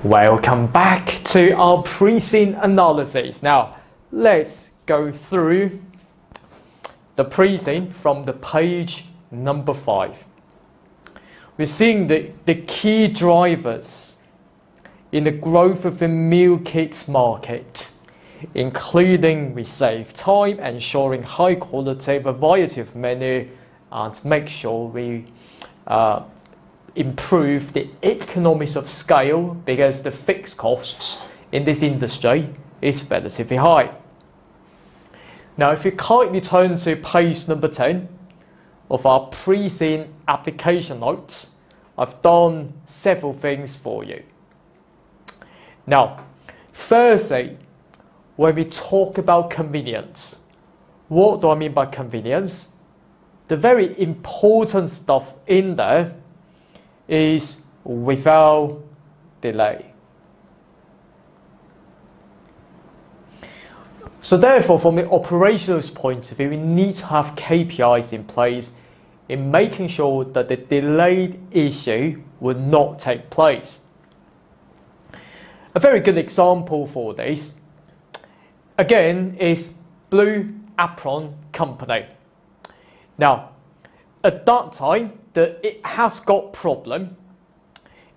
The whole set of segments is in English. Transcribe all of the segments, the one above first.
Welcome back to our Preseen analysis. Now, let's go through the Preseen from the page number 5. We're seeing the key drivers in the growth of the meal kit market, including we save time, ensuring high quality, variety of menu, and make sure we improve the economies of scale because the fixed costs in this industry is relatively high. Now, if you kindly turn to page number 10 of our Preseen application notes, I've done several things for you. Now, firstly, when we talk about convenience, what do I mean by convenience? The very important stuff in there is without delay. So therefore, from the operational point of view, we need to have KPIs in place in making sure that the delayed issue will not take place. A very good example for this, again, is Blue Apron Company. Now, at that time, it has got problem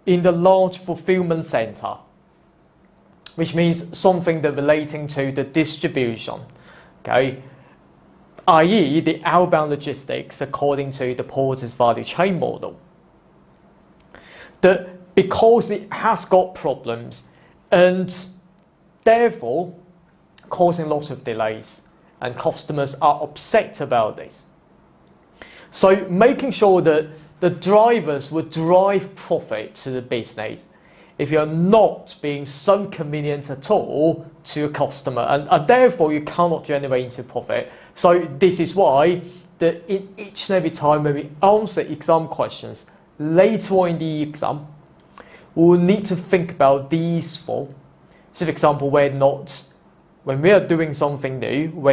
in the large fulfillment center, which means something that relating to the distribution, okay, i.e. the outbound logistics according to the porter's value chain model. Because it has got problems and therefore causing lots of delays and customers are upset about this. So making sure that the drivers would drive profit to the business if you're not being so convenient at all to your customer, and therefore you cannot generate into profit. So this is why in each and every time when we answer exam questions later on in the exam, we'll need to think about these four. So for example, when we are doing something new,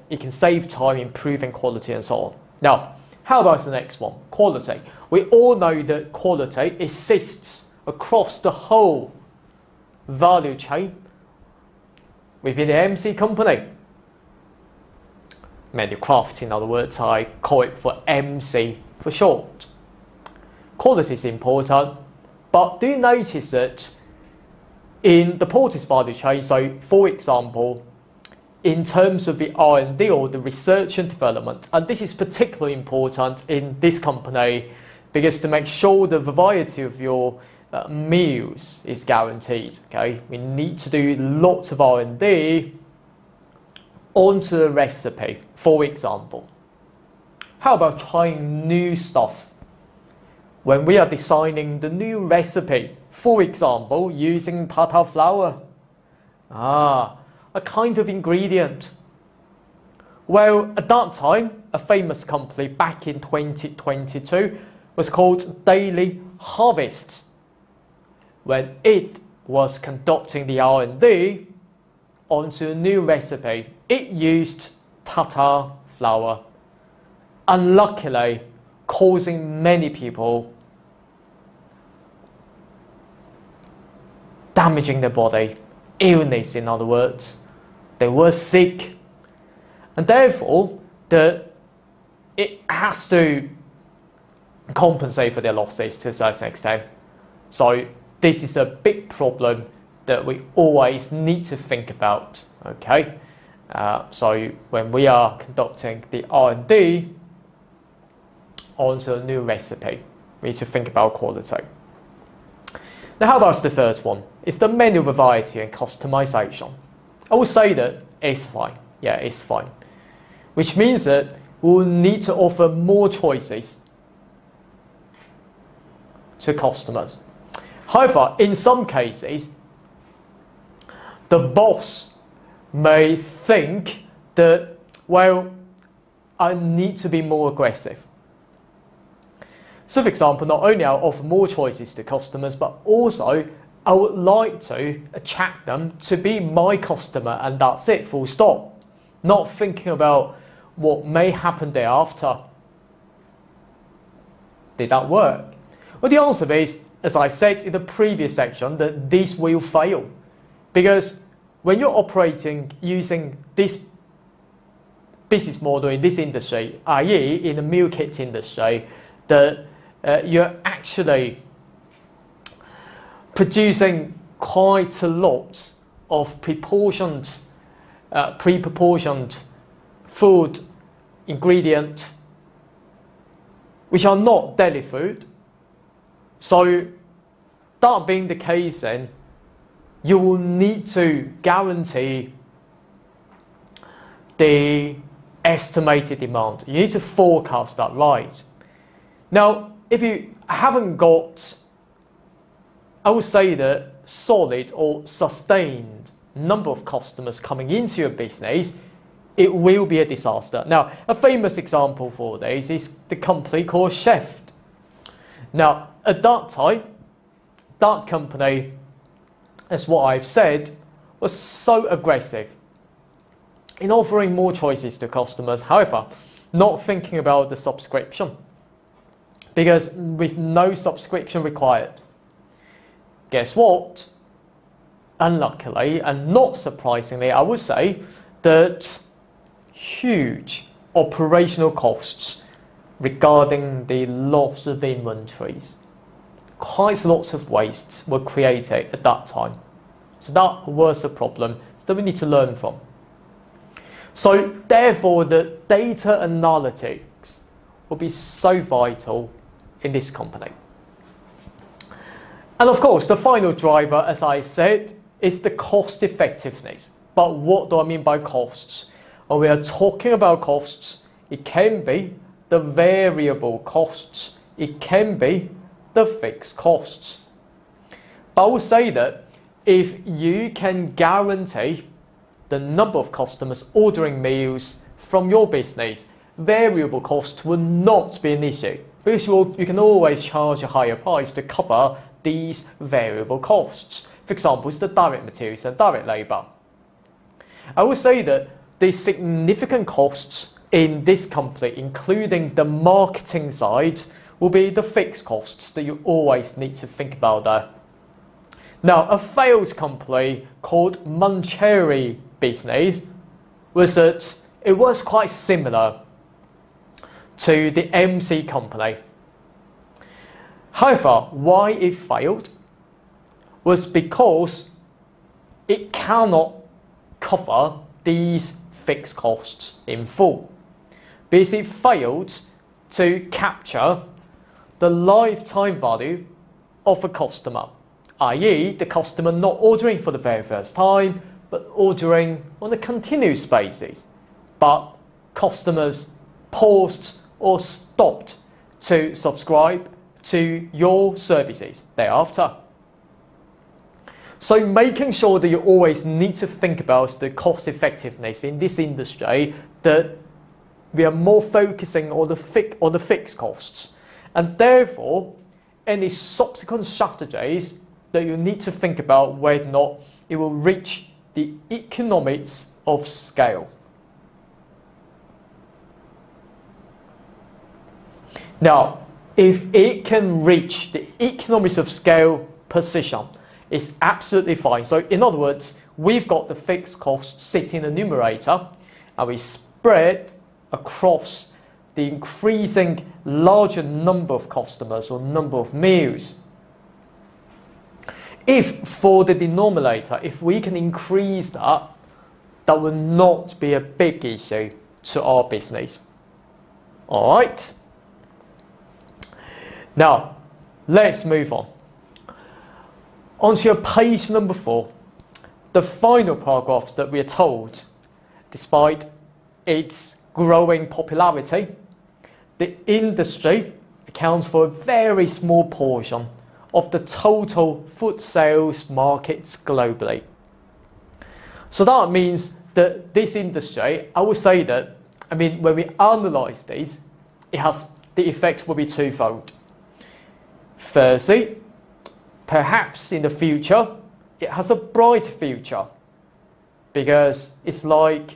it can save time, improving quality and so on. Now, how about the next one? Quality. We all know that quality exists across the whole value chain within the MC company. Menu craft, in other words, I call it for MC for short. Quality is important, but do notice that in the porter's value chain, so for example, in terms of the R&D or the research and development, and this is particularly important in this company because to make sure the variety of your meals is guaranteed, okay, we need to do lots of R&D onto the recipe, for example. How about trying new stuff? When we are designing the new recipe, for example, using tartar flour, a kind of ingredient. Well, at that time, a famous company back in 2022 was called Daily Harvest. When it was conducting the R&D onto a new recipe, it used tartar flour, unluckily causing many people damaging their body, illness in other words. They were sick, and therefore it has to compensate for their losses to a certain extent. So this is a big problem that we always need to think about, okay? So when we are conducting the R&D onto a new recipe, we need to think about quality. Now, how about the third one? It's the menu variety and customization. I would say that it's fine. Yeah, it's fine. Which means that we'll need to offer more choices to customers. However, in some cases, the boss may think that, well, I need to be more aggressive. So for example, not only I'll offer more choices to customers, but also I would like to attract them to be my customer and that's it, full stop. Not thinking about what may happen thereafter. Did that work? Well, the answer is as I said in the previous section, that this will fail. Because when you're operating using this business model in this industry, i.e. in the meal kit industry, that you're actually producing quite a lot of pre-proportioned food ingredients which are not daily food. So that being the case, then you will need to guarantee the estimated demand. You need to forecast that right. Now, if you haven't got, I would say, the solid or sustained number of customers coming into your business, it will be a disaster. Now, a famous example for this is the company called Sept. Now, at that time, that company, as what I've said, was so aggressive in offering more choices to customers, however, not thinking about the subscription. Because with no subscription required, guess what? Unluckily and not surprisingly, I would say that huge operational costs regarding the loss of inventories, quite lots of wastes were created at that time. So that was a problem that we need to learn from. So therefore, the data analytics will be so vital in this company. And of course, the final driver, as I said, is the cost effectiveness. But what do I mean by costs? When we are talking about costs, it can be the variable costs, it can be the fixed costs. But I will say that if you can guarantee the number of customers ordering meals from your business, variable costs will not be an issue, because you can always charge a higher price to cover these variable costs. For example, it's the direct materials and direct labour. I will say that the significant costs in this company, including the marketing side, will be the fixed costs that you always need to think about there. Now, a failed company called Mancheri Business was that it was quite similar to the MC company. However, why it failed was because it cannot cover these fixed costs in full, because it failed to capture the lifetime value of a customer, i.e. the customer not ordering for the very first time, but ordering on a continuous basis. But customers paused or stopped to subscribe to your services thereafter. So making sure that you always need to think about the cost effectiveness in this industry, that we are more focusing on the fixed costs, and therefore any subsequent strategies that you need to think about whether or not it will reach the economics of scale. Now, if it can reach the economics of scale position, it's absolutely fine. So in other words, we've got the fixed costs sitting in the numerator, and we spread across the increasing larger number of customers or number of meals. If for the denominator, if we can increase that, that will not be a big issue to our business. All right. Now, let's move on. Onto your page number 4, the final paragraph that we are told, despite its growing popularity, the industry accounts for a very small portion of the total food sales markets globally. So that means that this industry, I would say that, when we analyse these, the effect will be twofold. Firstly, perhaps in the future, it has a bright future, because it's like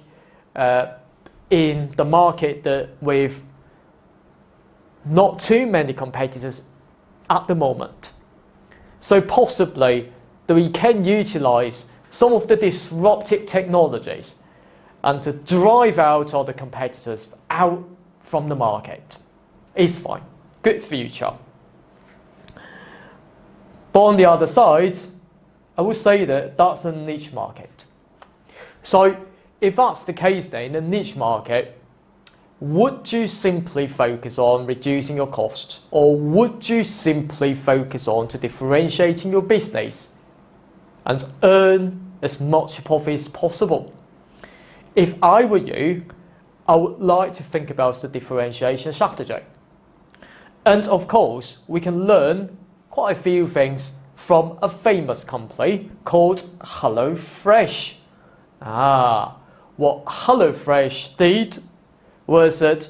in the market that with not too many competitors at the moment. So possibly that we can utilize some of the disruptive technologies and to drive out other competitors out from the market. It's fine. Good future. But on the other side, I would say that that's a niche market. So if that's the case then, in a niche market, would you simply focus on reducing your costs, or would you simply focus on to differentiating your business and earn as much profit as possible? If I were you, I would like to think about the differentiation strategy. And of course, we can learn quite a few things from a famous company called HelloFresh. What HelloFresh did was that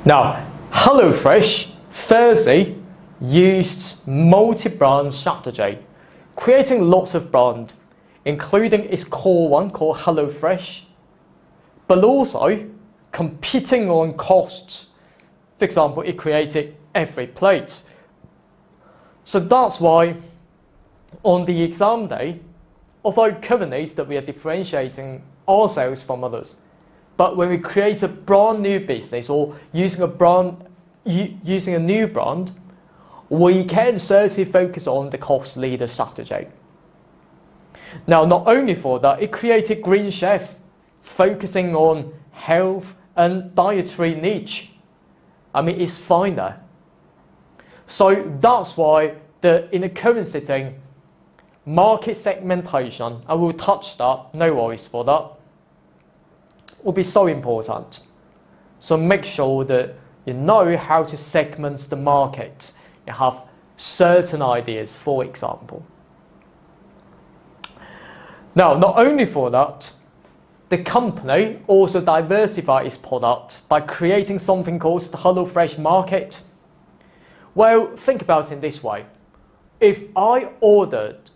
HelloFresh firstly used multi-brand strategy, creating lots of brands, including its core one called HelloFresh, but also competing on costs. For example, it created every plate. So that's why on the exam day, although currently that we are differentiating ourselves from others, but when we create a brand new business or using a new brand, we can certainly focus on the cost leader strategy. Now, not only for that, it created Green Chef, focusing on health and dietary niche. I mean, it's fine there. So that's why in the current setting, market segmentation, I will touch that, no worries for that, will be so important. So make sure that you know how to segment the market. You have certain ideas, for example. Now, not only for that, the company also diversified its product by creating something called the HelloFresh market. Well, think about it in this way. If I ordered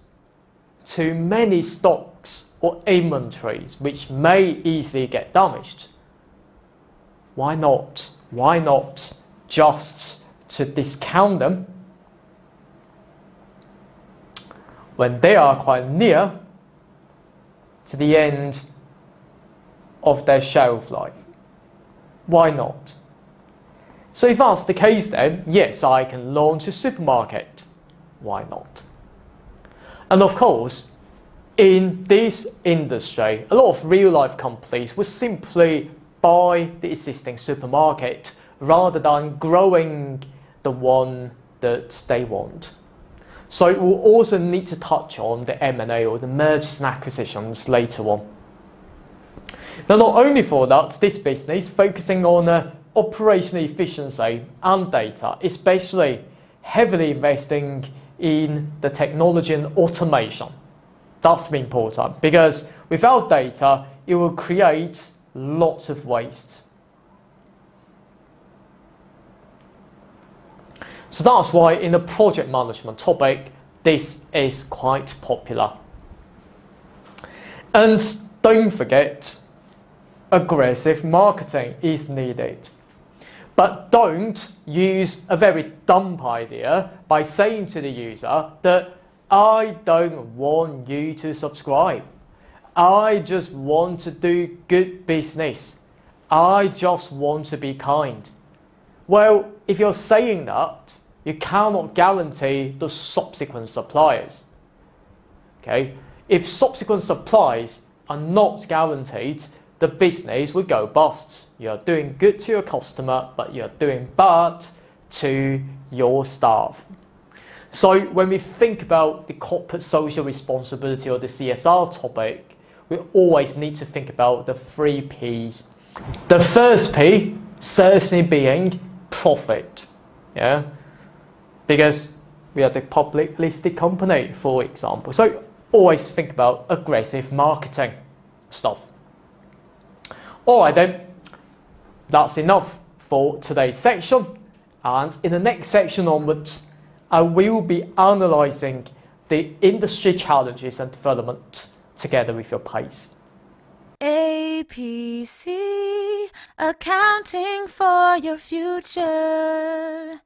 too many stocks or inventories which may easily get damaged, why not? Why not just to discount them when they are quite near to the end of their shelf life? Why not? So if that's the case then, yes, I can launch a supermarket. Why not? And of course, in this industry, a lot of real-life companies will simply buy the existing supermarket rather than growing the one that they want. So we'll also need to touch on the M&A or the mergers and acquisitions later on. Now, not only for that, this business focusing on operational efficiency and data, especially heavily investing in the technology and automation. That's important because without data, it will create lots of waste. So that's why in the project management topic, this is quite popular. And don't forget, aggressive marketing is needed. But don't use a very dumb idea by saying to the user that I don't want you to subscribe. I just want to do good business. I just want to be kind. Well, if you're saying that, you cannot guarantee the subsequent suppliers. Okay? If subsequent supplies are not guaranteed, the business will go bust. You're doing good to your customer, but you're doing bad to your staff. So when we think about the corporate social responsibility or the CSR topic, we always need to think about the 3 Ps. The first P certainly being profit. Yeah? Because we are the public listed company, for example. So always think about aggressive marketing stuff. Alright then, that's enough for today's section. And in the next section onwards, I will be analysing the industry challenges and development together with your pace. ACCA, accounting for your future.